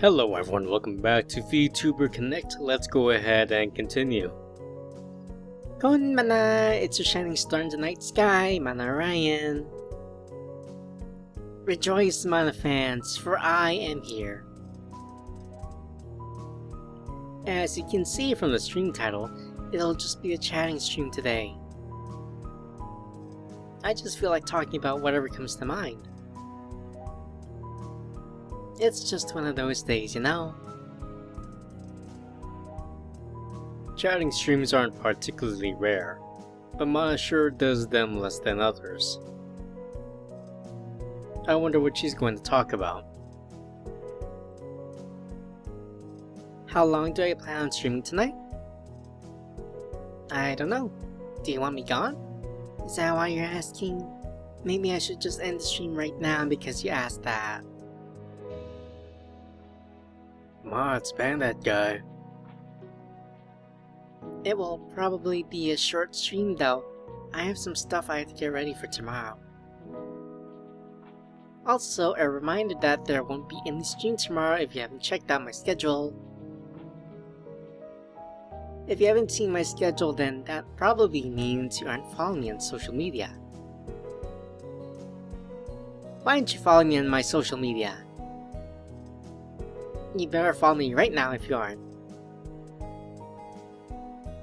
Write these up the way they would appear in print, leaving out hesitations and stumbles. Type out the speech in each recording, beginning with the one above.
Hello everyone, welcome back to Vtuber Connect. Let's go ahead and continue. Kon mana, it's a shining star in the night sky, mana Ryan. Rejoice, mana fans, for I am here. As you can see from the stream title, it'll just be a chatting stream today. I just feel like talking about whatever comes to mind. It's just one of those days, you know? Chatting streams aren't particularly rare, but Mana sure does them less than others. I wonder what she's going to talk about. How long do I plan on streaming tonight? I don't know. Do you want me gone? Is that why you're asking? Maybe I should just end the stream right now because you asked that. Ma, ban that guy. It will probably be a short stream though. I have some stuff I have to get ready for tomorrow. Also, a reminder that there won't be any stream tomorrow if you haven't checked out my schedule. If you haven't seen my schedule, then that probably means you aren't following me on social media. Why don't you follow me on my social media? You better follow me right now if you aren't.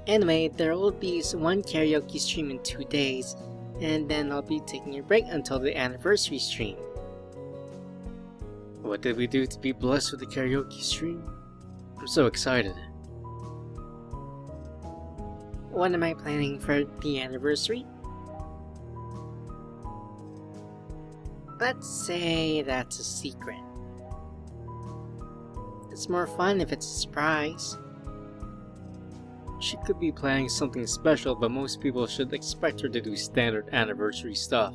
Anyway, there will be one karaoke stream in 2 days, and then I'll be taking a break until the anniversary stream. What did we do to be blessed with the karaoke stream? I'm so excited. What am I planning for the anniversary? Let's say that's a secret. It's more fun if it's a surprise. She could be planning something special, but most people should expect her to do standard anniversary stuff.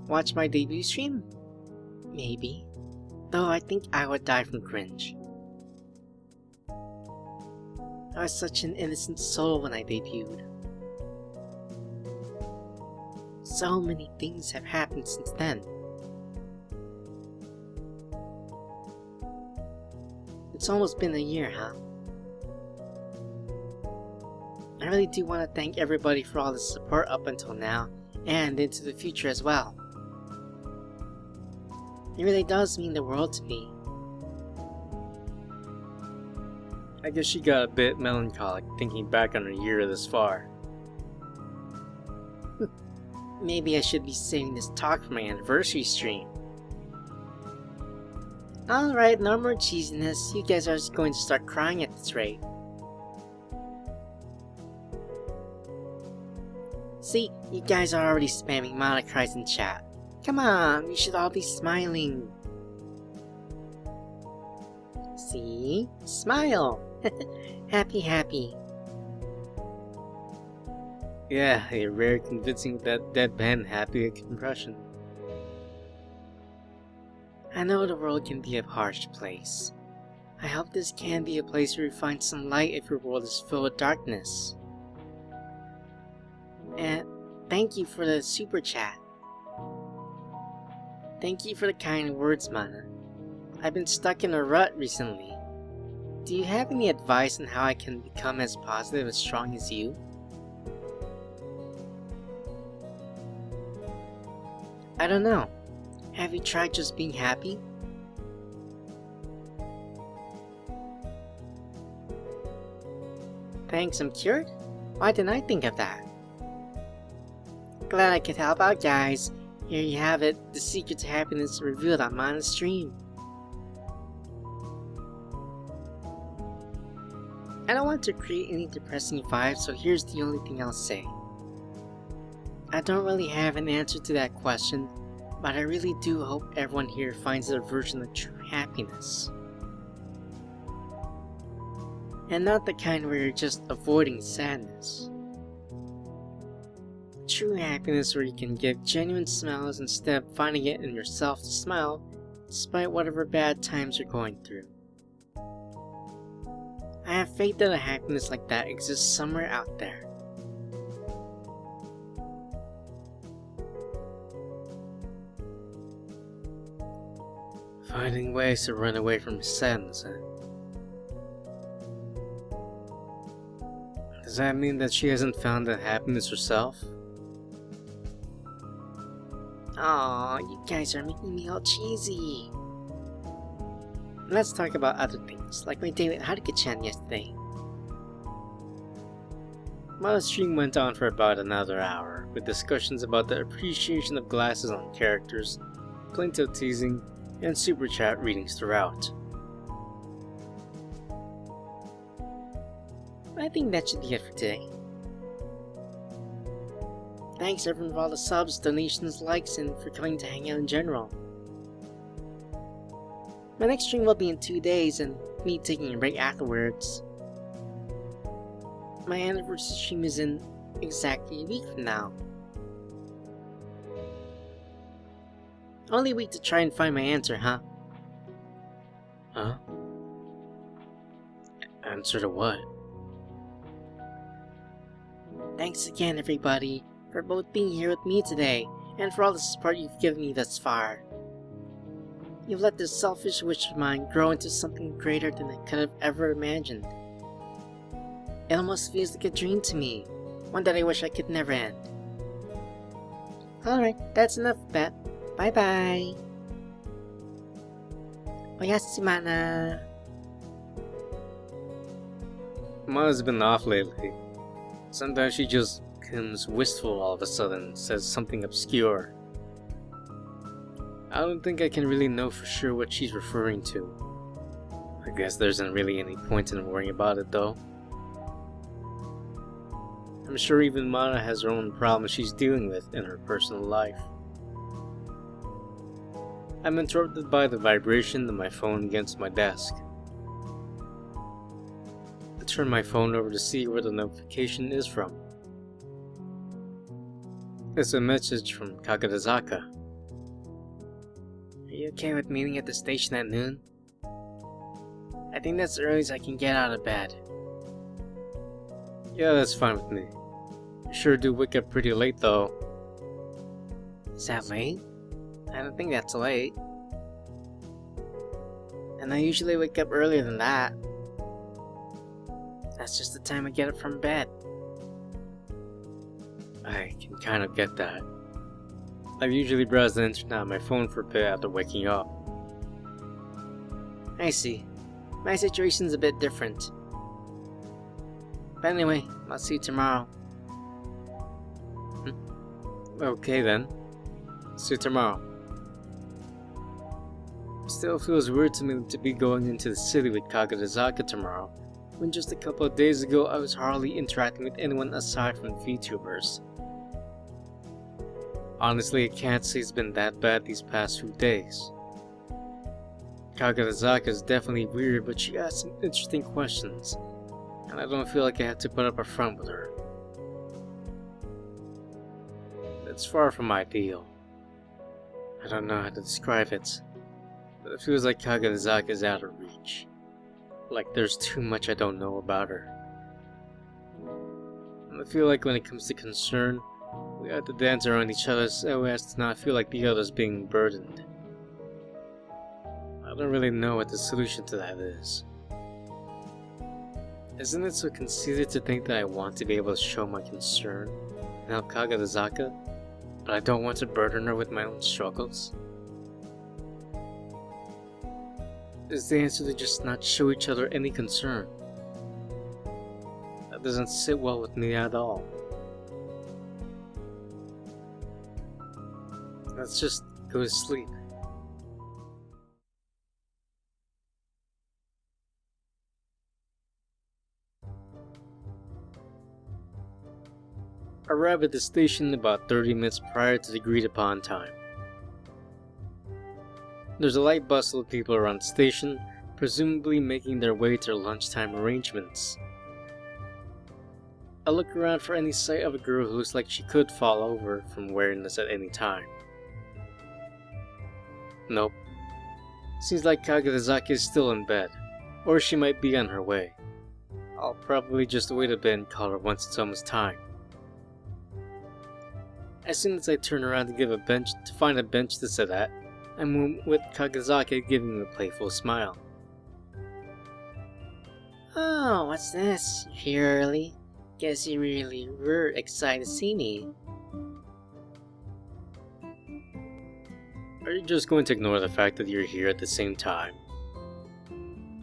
Watch my debut stream? Maybe. Though I think I would die from cringe. I was such an innocent soul when I debuted. So many things have happened since then. It's almost been a year, huh? I really do want to thank everybody for all the support up until now, and into the future as well. It really does mean the world to me. I guess she got a bit melancholic thinking back on her year this far. Maybe I should be saving this talk for my anniversary stream. Alright, no more cheesiness. You guys are just going to start crying at this rate. See, you guys are already spamming Mana cries in chat. Come on, you should all be smiling. See? Smile! Happy. Yeah, a rare convincing that deadpan happy impression. I know the world can be a harsh place. I hope this can be a place where you find some light if your world is filled with darkness. And thank you for the super chat. Thank you for the kind words, Mana. I've been stuck in a rut recently. Do you have any advice on how I can become as positive and strong as you? I don't know. Have you tried just being happy? Thanks, I'm cured? Why didn't I think of that? Glad I could help out, guys. Here you have it, the secret to happiness revealed on Mana's stream. I don't want to create any depressing vibes, so here's the only thing I'll say. I don't really have an answer to that question, but I really do hope everyone here finds their version of true happiness. And not the kind where you're just avoiding sadness. True happiness where you can give genuine smiles instead of finding it in yourself to smile, despite whatever bad times you're going through. I have faith that a happiness like that exists somewhere out there. Finding ways to run away from sadness, huh? Does that mean that she hasn't found that happiness herself? Aw, you guys are making me all cheesy. Let's talk about other things, like my date with Haruka-chan yesterday. My stream went on for about another hour, with discussions about the appreciation of glasses on characters, plenty of teasing, and super chat readings throughout. I think that should be it for today. Thanks everyone for all the subs, donations, likes, and for coming to hang out in general. My next stream will be in 2 days, and me taking a break afterwards. My anniversary stream is in exactly a week from now. Only a week to try and find my answer, huh? Huh? Answer to what? Thanks again, everybody, for both being here with me today, and for all the support you've given me thus far. You've let this selfish wish of mine grow into something greater than I could have ever imagined. It almost feels like a dream to me, one that I wish I could never end. Alright, that's enough of that. Bye bye. Oyasimana. Ma's been off lately. Sometimes she just becomes wistful all of a sudden, says something obscure. I don't think I can really know for sure what she's referring to. I guess there isn't really any point in worrying about it though. I'm sure even Mana has her own problems she's dealing with in her personal life. I'm interrupted by the vibration of my phone against my desk. I turn my phone over to see where the notification is from. It's a message from Kagadazaka. Are you okay with meeting at the station at noon? I think that's the earliest I can get out of bed. Yeah, that's fine with me. I sure do wake up pretty late though. Is that late? I don't think that's late. And I usually wake up earlier than that. That's just the time I get up from bed. I can kind of get that. I usually browse the internet on my phone for a bit after waking up. I see. My situation's a bit different. But anyway, I'll see you tomorrow. Okay then. See you tomorrow. Still feels weird to me to be going into the city with Kagadazaka tomorrow, when just a couple of days ago I was hardly interacting with anyone aside from VTubers. Honestly, I can't say it's been that bad these past few days. Kagadazaka is definitely weird, but she asks some interesting questions, and I don't feel like I have to put up a front with her. It's far from ideal. I don't know how to describe it, but it feels like Kagadazaka is out of reach. Like there's too much I don't know about her. And I feel like when it comes to concern, we have to dance around each other so as to not feel like the other's being burdened. I don't really know what the solution to that is. Isn't it so conceited to think that I want to be able to show my concern and help Kagadazaka, but I don't want to burden her with my own struggles? Is the answer to just not show each other any concern? That doesn't sit well with me at all. Let's just go to sleep. Arrive at the station about 30 minutes prior to the agreed upon time. There's a light bustle of people around the station, presumably making their way to their lunchtime arrangements. I look around for any sight of a girl who looks like she could fall over from weariness at any time. Nope. Seems like Kagadazaki is still in bed, or she might be on her way. I'll probably just wait a bit and call her once it's almost time. As soon as I turn around to find a bench to sit at, I'm with Kagazaki, giving him a playful smile. Oh, what's this? You're here early? Guess you really were excited to see me. Are you just going to ignore the fact that you're here at the same time?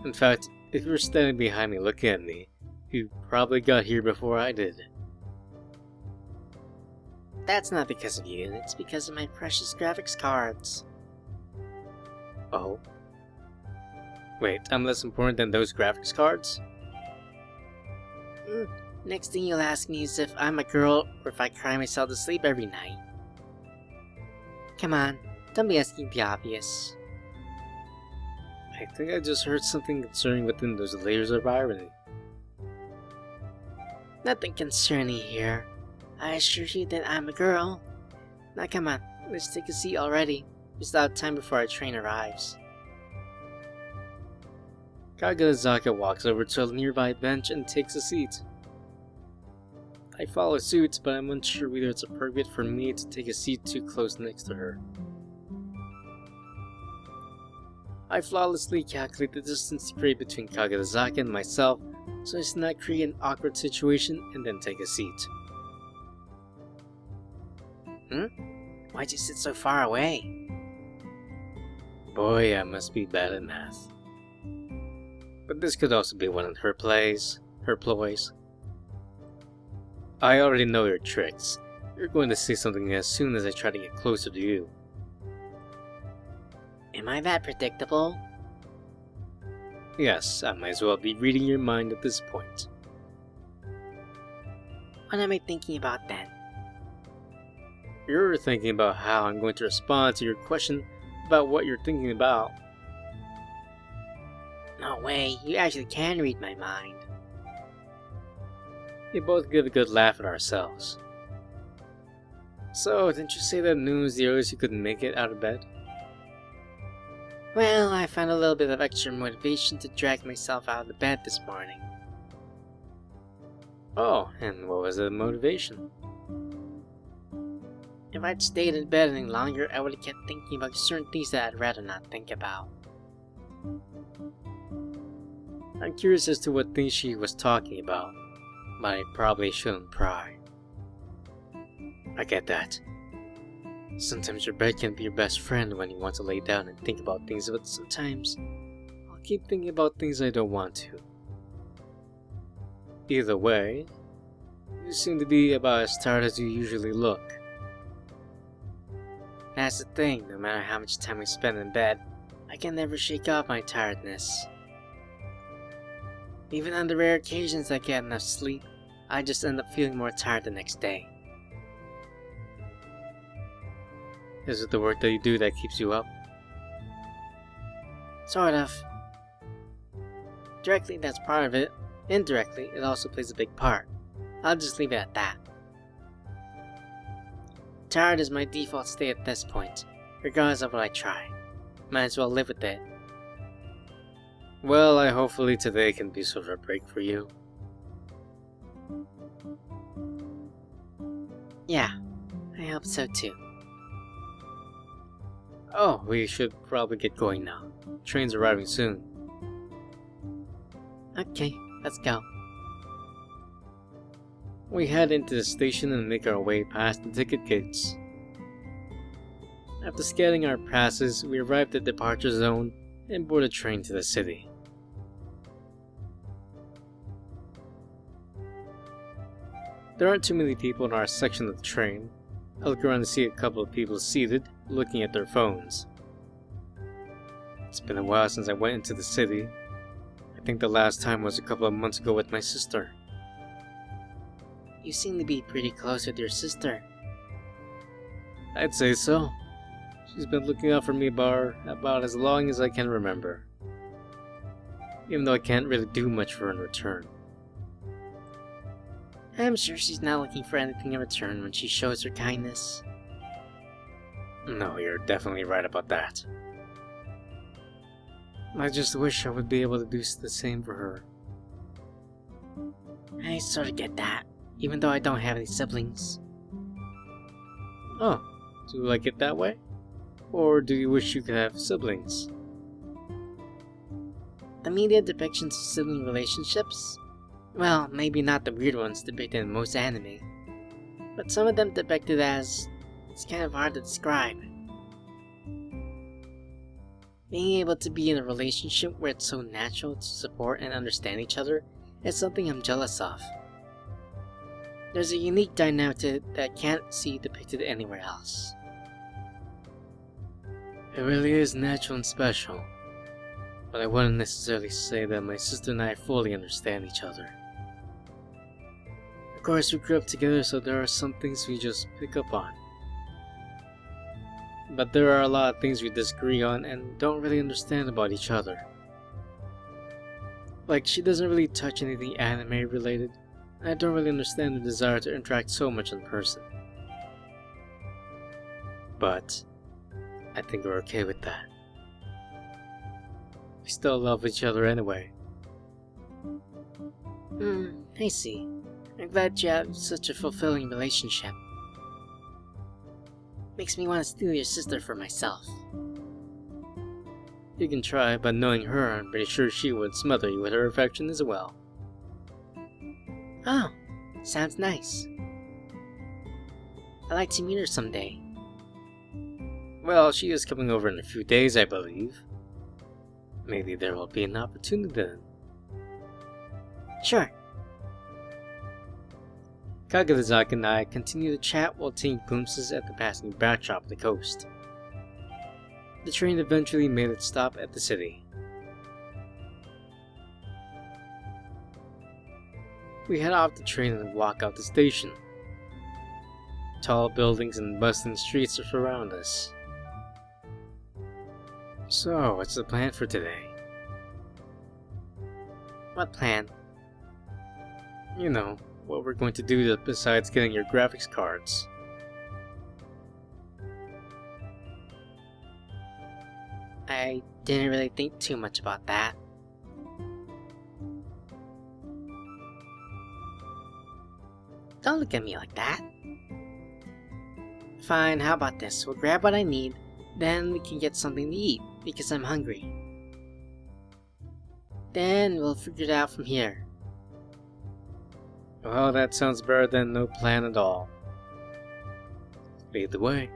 In fact, if you were standing behind me looking at me, you probably got here before I did. That's not because of you, it's because of my precious graphics cards. Oh? Wait, I'm less important than those graphics cards? Next thing you'll ask me is if I'm a girl or if I cry myself to sleep every night. Come on, don't be asking the obvious. I think I just heard something concerning within those layers of irony. Nothing concerning here. I assure you that I'm a girl. Now come on, let's take a seat already. We still have time before our train arrives. Kagazaki walks over to a nearby bench and takes a seat. I follow suit, but I'm unsure whether it's appropriate for me to take a seat too close next to her. I flawlessly calculate the distance to create between Kagazaki and myself so as to not create an awkward situation and then take a seat. Why'd you sit so far away? Boy, I must be bad at math. But this could also be one of her ploys. I already know your tricks. You're going to say something as soon as I try to get closer to you. Am I that predictable? Yes, I might as well be reading your mind at this point. What am I thinking about then? You're thinking about how I'm going to respond to your question about what you're thinking about. No way, you actually can read my mind. We both give a good laugh at ourselves. So, didn't you say that noon was the earliest you could make it out of bed? Well, I found a little bit of extra motivation to drag myself out of the bed this morning. Oh, and what was the motivation? If I'd stayed in bed any longer, I would have kept thinking about certain things that I'd rather not think about. I'm curious as to what things she was talking about, but I probably shouldn't pry. I get that. Sometimes your bed can be your best friend when you want to lay down and think about things, but sometimes I'll keep thinking about things I don't want to. Either way, you seem to be about as tired as you usually look. That's the thing, no matter how much time I spend in bed, I can never shake off my tiredness. Even on the rare occasions I get enough sleep, I just end up feeling more tired the next day. Is it the work that you do that keeps you up? Sort of. Directly, that's part of it. Indirectly, it also plays a big part. I'll just leave it at that. Tired is my default state at this point, regardless of what I try. Might as well live with it. Well, hopefully today can be sort of a break for you. Yeah, I hope so too. Oh, we should probably get going now. Train's arriving soon. Okay, let's go. We head into the station and make our way past the ticket gates. After scanning our passes, we arrive at the departure zone and board a train to the city. There aren't too many people in our section of the train. I look around to see a couple of people seated, looking at their phones. It's been a while since I went into the city. I think the last time was a couple of months ago with my sister. You seem to be pretty close with your sister. I'd say so. She's been looking out for me about as long as I can remember. Even though I can't really do much for her in return. I'm sure she's not looking for anything in return when she shows her kindness. No, you're definitely right about that. I just wish I would be able to do the same for her. I sort of get that, even though I don't have any siblings. Oh, do you like it that way? Or do you wish you could have siblings? The media depictions of sibling relationships? Well, maybe not the weird ones depicted in most anime, but some of them depicted as... it's kind of hard to describe. Being able to be in a relationship where it's so natural to support and understand each other is something I'm jealous of. There's a unique dynamic to it that I can't see depicted anywhere else. It really is natural and special, but I wouldn't necessarily say that my sister and I fully understand each other. Of course, we grew up together, so there are some things we just pick up on. But there are a lot of things we disagree on and don't really understand about each other. Like, she doesn't really touch anything anime related, and I don't really understand the desire to interact so much in person. But I think we're okay with that. We still love each other anyway. I see. I'm glad you have such a fulfilling relationship. Makes me want to steal your sister for myself. You can try, but knowing her, I'm pretty sure she would smother you with her affection as well. Oh, sounds nice. I'd like to meet her someday. Well, she is coming over in a few days, I believe. Maybe there will be an opportunity then. Sure. Kagazaki and I continue to chat while taking glimpses at the passing backdrop of the coast. The train eventually made its stop at the city. We head off the train and walk out the station. Tall buildings and bustling streets surround us. So, what's the plan for today? What plan? You know, what we're going to do besides getting your graphics cards. I didn't really think too much about that. Don't look at me like that. Fine, how about this? We'll grab what I need, then we can get something to eat, because I'm hungry. Then we'll figure it out from here. Well, that sounds better than no plan at all. Lead the way.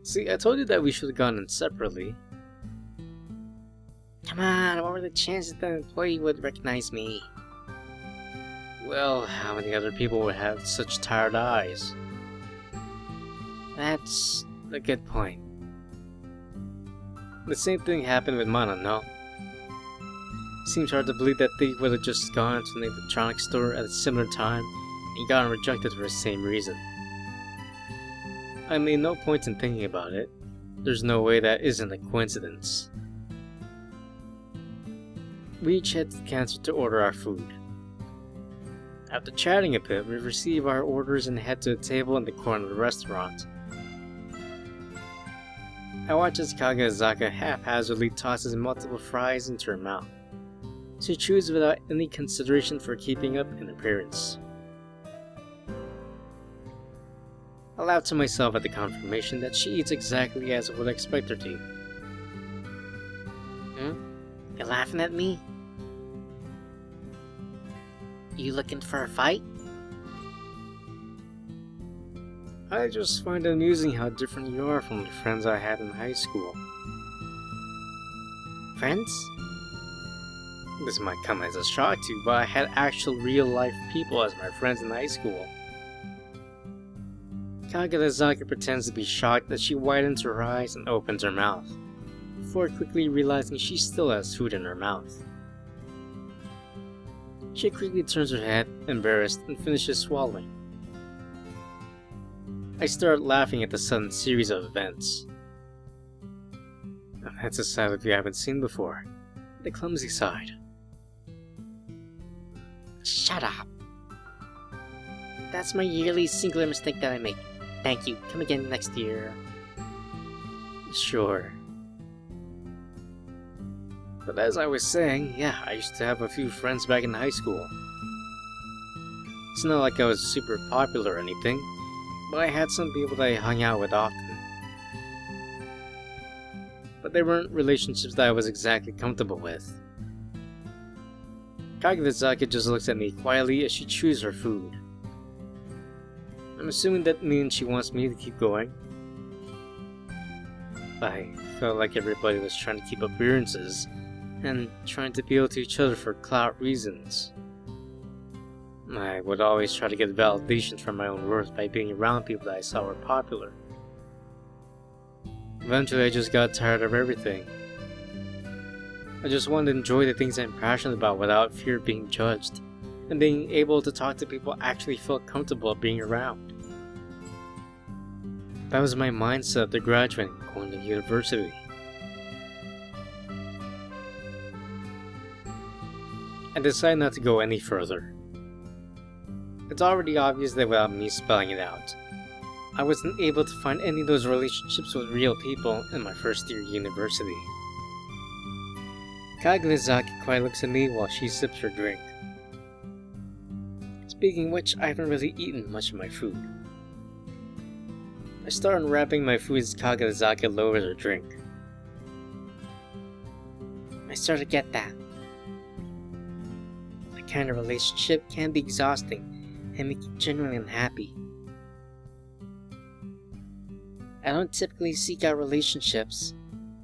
See, I told you that we should have gone in separately. Come on, what were the chances that an employee would recognize me? Well, how many other people would have such tired eyes? That's a good point. The same thing happened with Mana, no? Seems hard to believe that they would have just gone to an electronics store at a similar time and gotten rejected for the same reason. I mean, no point in thinking about it. There's no way that isn't a coincidence. We each head to the counter to order our food. After chatting a bit, we receive our orders and head to a table in the corner of the restaurant. I watch as Kagazaka haphazardly tosses multiple fries into her mouth. She chews without any consideration for keeping up an appearance. I laugh to myself at the confirmation that she eats exactly as I would expect her to. You laughing at me? You looking for a fight? I just find it amusing how different you are from the friends I had in high school. Friends? This might come as a shock to you, but I had actual real-life people as my friends in high school. Kagazaki pretends to be shocked as she widens her eyes and opens her mouth, before quickly realizing she still has food in her mouth. She quickly turns her head, embarrassed, and finishes swallowing. I start laughing at the sudden series of events. That's a side of you I haven't seen before. The clumsy side. Shut up. That's my yearly singular mistake that I make. Thank you. Come again next year. Sure. But as I was saying, yeah, I used to have a few friends back in high school. It's not like I was super popular or anything, but I had some people that I hung out with often. But they weren't relationships that I was exactly comfortable with. Kaguya just looks at me quietly as she chews her food. I'm assuming that means she wants me to keep going. I felt like everybody was trying to keep appearances and trying to appeal to each other for clout reasons. I would always try to get validation from my own worth by being around people that I saw were popular. Eventually I just got tired of everything. I just wanted to enjoy the things I'm passionate about without fear of being judged, and being able to talk to people I actually felt comfortable being around. That was my mindset after graduating, going to university. I decided not to go any further. It's already obvious that without me spelling it out, I wasn't able to find any of those relationships with real people in my first year of university. Kaguya quietly looks at me while she sips her drink. Speaking of which, I haven't really eaten much of my food. I start unwrapping my food as Kaguya lowers her drink. I sort of get that. That kind of relationship can be exhausting and make you genuinely unhappy. I don't typically seek out relationships.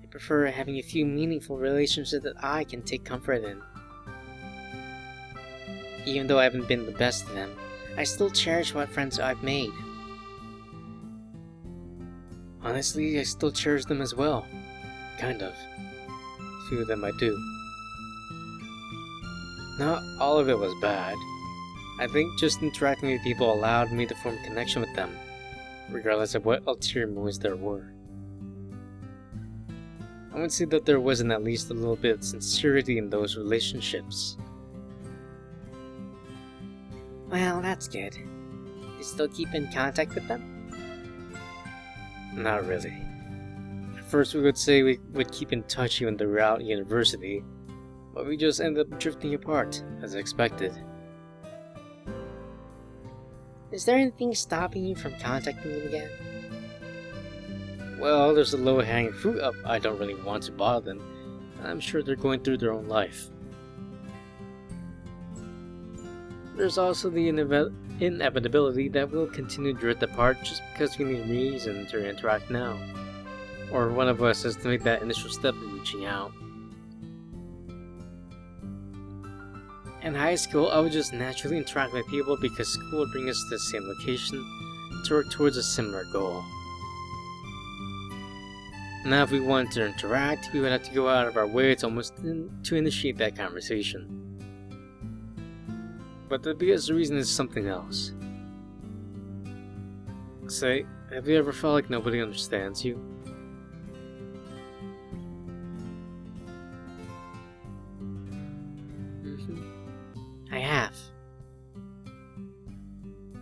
I prefer having a few meaningful relationships that I can take comfort in. Even though I haven't been the best of them, I still cherish what friends I've made. Honestly, I still cherish them as well. Kind of. A few of them I do. Not all of it was bad. I think just interacting with people allowed me to form a connection with them, regardless of what ulterior motives there were. I would say that there wasn't at least a little bit of sincerity in those relationships. Well, that's good. You still keep in contact with them? Not really. At first we would say we would keep in touch even though we were out at university, but we just ended up drifting apart, as expected. Is there anything stopping you from contacting them again? Well, there's a low-hanging fruit up. I don't really want to bother them. I'm sure they're going through their own life. There's also the inevitability that we'll continue to drift apart just because we need reason to interact now. Or one of us has to make that initial step of reaching out. In high school, I would just naturally interact with people because school would bring us to the same location to work towards a similar goal. Now if we wanted to interact, we would have to go out of our way to initiate that conversation. But the biggest reason is something else. Say, have you ever felt like nobody understands you? I have.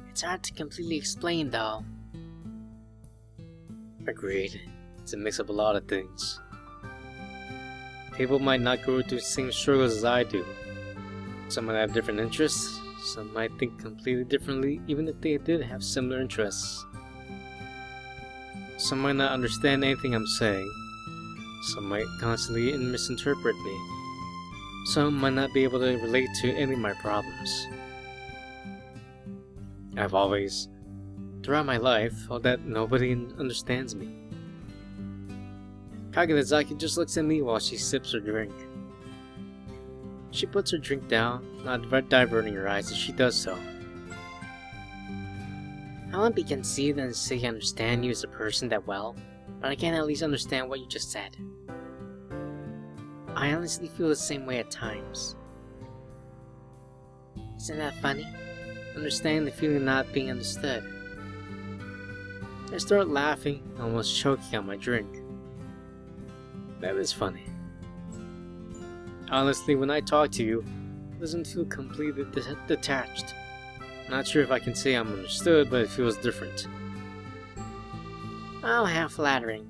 It's hard to completely explain though. Agreed. It's a mix of a lot of things. People might not go through the same struggles as I do. Some might have different interests, some might think completely differently even if they did have similar interests. Some might not understand anything I'm saying. Some might constantly misinterpret me. Some might not be able to relate to any of my problems. I've always, throughout my life, felt that nobody understands me. Kaguya just looks at me while she sips her drink. She puts her drink down, not diverting her eyes as she does so. I won't be conceited and say I understand you as a person that well, but I can at least understand what you just said. I honestly feel the same way at times. Isn't that funny? Understanding the feeling of not being understood. I start laughing, almost choking on my drink. That is funny. Honestly, when I talk to you, it doesn't feel completely detached. Not sure if I can say I'm understood, but it feels different. Oh, how flattering.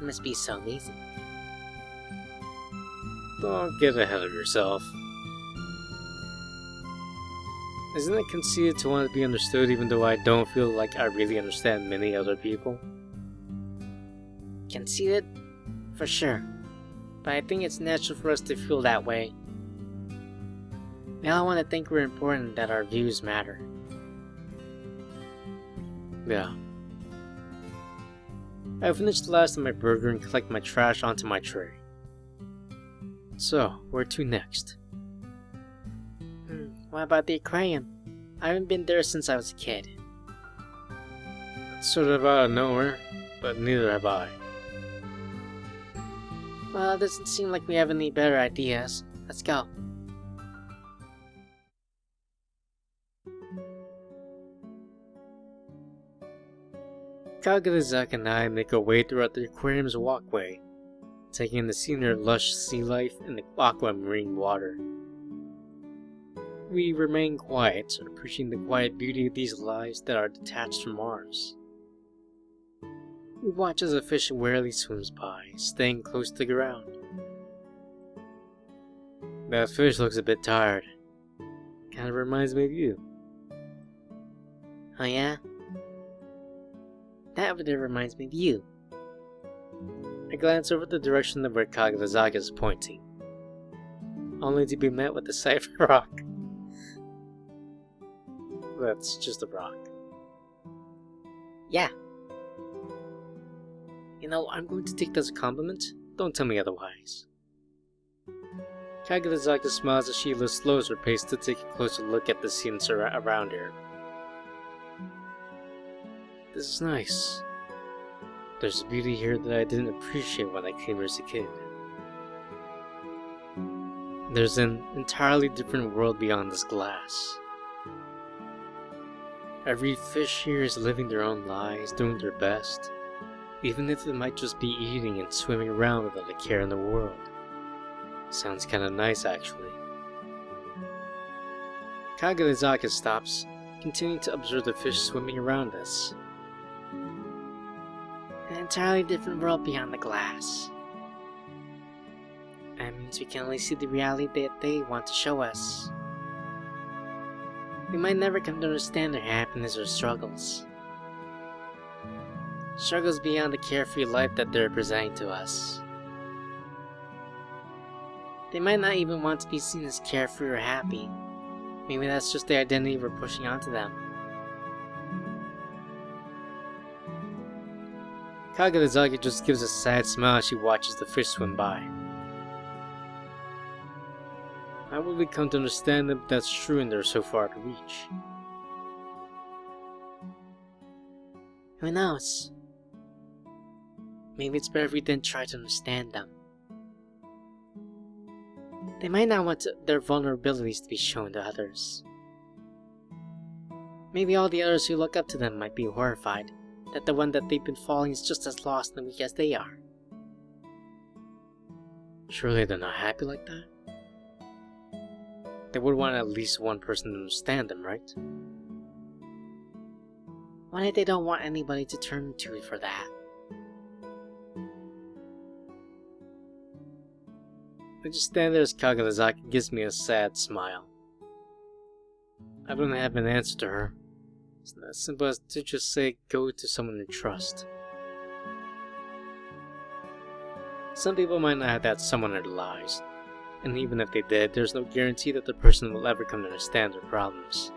It must be so amazing. Don't get ahead of yourself. Isn't it conceited to want to be understood even though I don't feel like I really understand many other people? Conceited? For sure. But I think it's natural for us to feel that way. We all want to think we're important and that our views matter. Yeah. I finished the last of my burger and collect my trash onto my tray. So, where to next? What about the aquarium? I haven't been there since I was a kid. It's sort of out of nowhere, but neither have I. Well, it doesn't seem like we have any better ideas. Let's go. Kagazaki and I make our way throughout the aquarium's walkway, taking in the scenery of lush sea life and the aquamarine water. We remain quiet, appreciating the quiet beauty of these lives that are detached from ours. We watch as a fish warily swims by, staying close to the ground. That fish looks a bit tired. Kinda reminds me of you. Oh yeah? That over there reminds me of you. I glance over the direction of where Kagazaki is pointing, only to be met with the sight of a rock. That's just a rock. Yeah. You know, I'm going to take that as a compliment. Don't tell me otherwise. Kagazaki smiles as she slows her pace to take a closer look at the scenes around her. This is nice. There's beauty here that I didn't appreciate when I came here as a kid. There's an entirely different world beyond this glass. Every fish here is living their own lives, doing their best, even if it might just be eating and swimming around without a care in the world. Sounds kinda nice, actually. Kagazaki stops, continuing to observe the fish swimming around us. An entirely different world beyond the glass. That means we can only see the reality that they want to show us. We might never come to understand their happiness or struggles. Struggles beyond the carefree life that they're presenting to us. They might not even want to be seen as carefree or happy. Maybe that's just the identity we're pushing onto them. Kagazaki just gives a sad smile as she watches the fish swim by. How will we come to understand that that's true and they're so far to reach? Who knows? Maybe it's better if we didn't try to understand them. They might not want their vulnerabilities to be shown to others. Maybe all the others who look up to them might be horrified that the one that they've been following is just as lost and weak as they are. Surely they're not happy like that? They would want at least one person to understand them, right? What if they don't want anybody to turn to for that? I just stand there as Kagazaki gives me a sad smile. I don't have an answer to her. It's not as simple as to just say go to someone you trust. Some people might not have that someone in their lives, and even if they did, there's no guarantee that the person will ever come to understand their problems.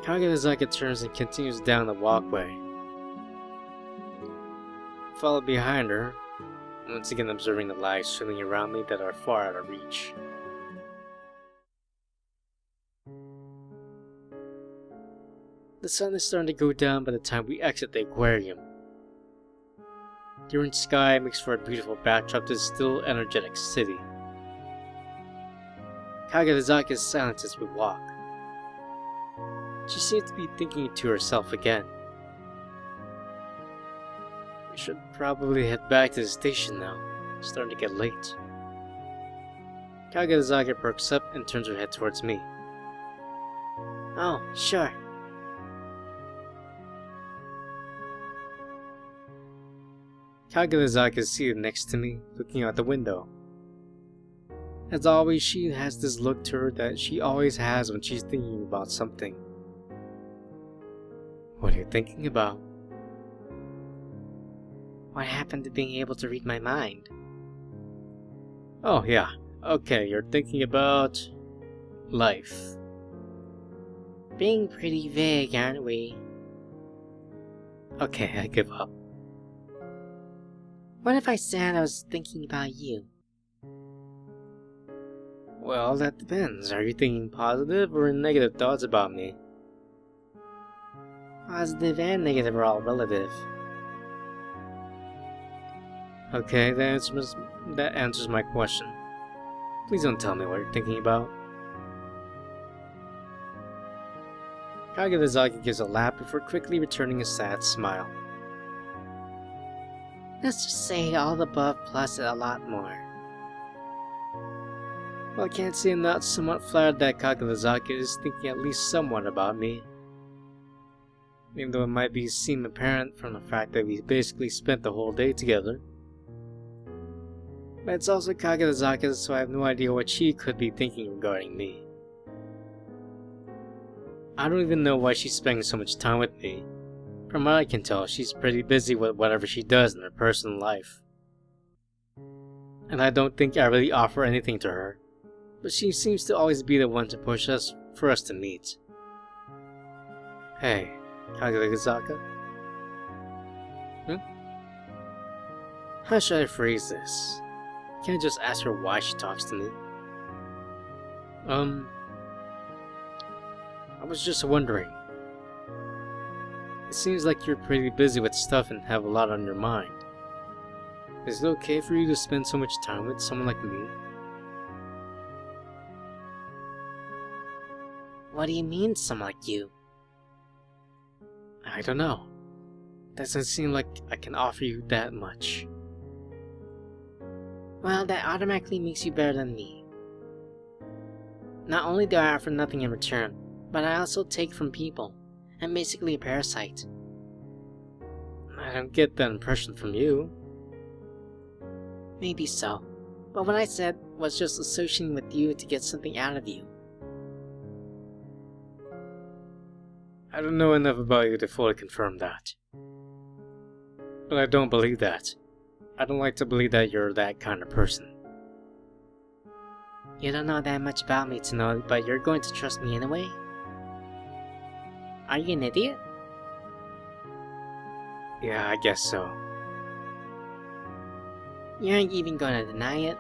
Kagazaki turns and continues down the walkway. I follow behind her, once again observing the lives swimming around me that are far out of reach. The sun is starting to go down by the time we exit the aquarium. The orange sky makes for a beautiful backdrop to this still energetic city. Kagazaki is silent as we walk. She seems to be thinking to herself again. We should probably head back to the station now. It's starting to get late. Kagazaki perks up and turns her head towards me. Oh, sure. Kagazaki is seated next to me, looking out the window. As always, she has this look to her that she always has when she's thinking about something. What are you thinking about? What happened to being able to read my mind? Oh yeah, okay, you're thinking about life. Being pretty vague, aren't we? Okay, I give up. What if I said I was thinking about you? Well, that depends. Are you thinking positive or negative thoughts about me? Positive and negative are all relative. Okay, that answers my question. Please don't tell me what you're thinking about. Kagetozaki gives a laugh before quickly returning a sad smile. Let's just say all the above plus a lot more. Well, I can't say I'm not somewhat flattered that Kagetozaki is thinking at least somewhat about me. Even though it might seem apparent from the fact that we basically spent the whole day together. But it's also Kagetozaki, so I have no idea what she could be thinking regarding me. I don't even know why she's spending so much time with me. From what I can tell, she's pretty busy with whatever she does in her personal life. And I don't think I really offer anything to her, but she seems to always be the one to push us for us to meet. Hey, Kagetozaki? How should I phrase this? Can't just ask her why she talks to me. I was just wondering. It seems like you're pretty busy with stuff and have a lot on your mind. Is it okay for you to spend so much time with someone like me? What do you mean, someone like you? I don't know. Doesn't seem like I can offer you that much. Well, that automatically makes you better than me. Not only do I offer nothing in return, but I also take from people. I'm basically a parasite. I don't get that impression from you. Maybe so, but what I said was just associating with you to get something out of you. I don't know enough about you to fully confirm that. But I don't believe that. I don't like to believe that you're that kind of person. You don't know that much about me to know, but you're going to trust me anyway? Are you an idiot? Yeah, I guess so. You aren't even going to deny it?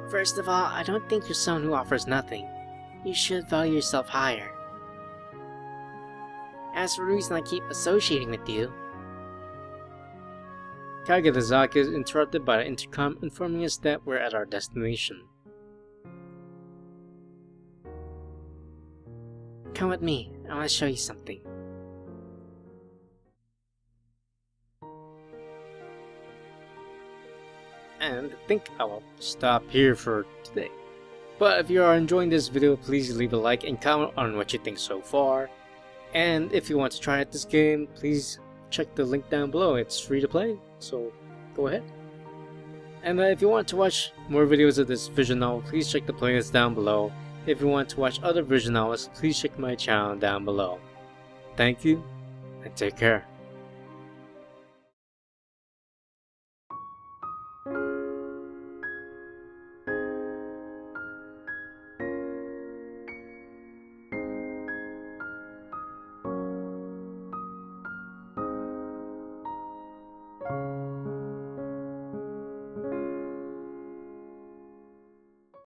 First of all, I don't think you're someone who offers nothing. You should value yourself higher. As for the reason I keep associating with you... Kagetozaki is interrupted by the intercom informing us that we're at our destination. Come with me, I want to show you something. And I think I will stop here for today. But if you are enjoying this video, please leave a like and comment on what you think so far. And if you want to try out this game, please check the link down below. It's free to play, so go ahead. And if you want to watch more videos of this visual novel, please check the playlist down below. If you want to watch other visual novels, please check my channel down below. Thank you, and take care.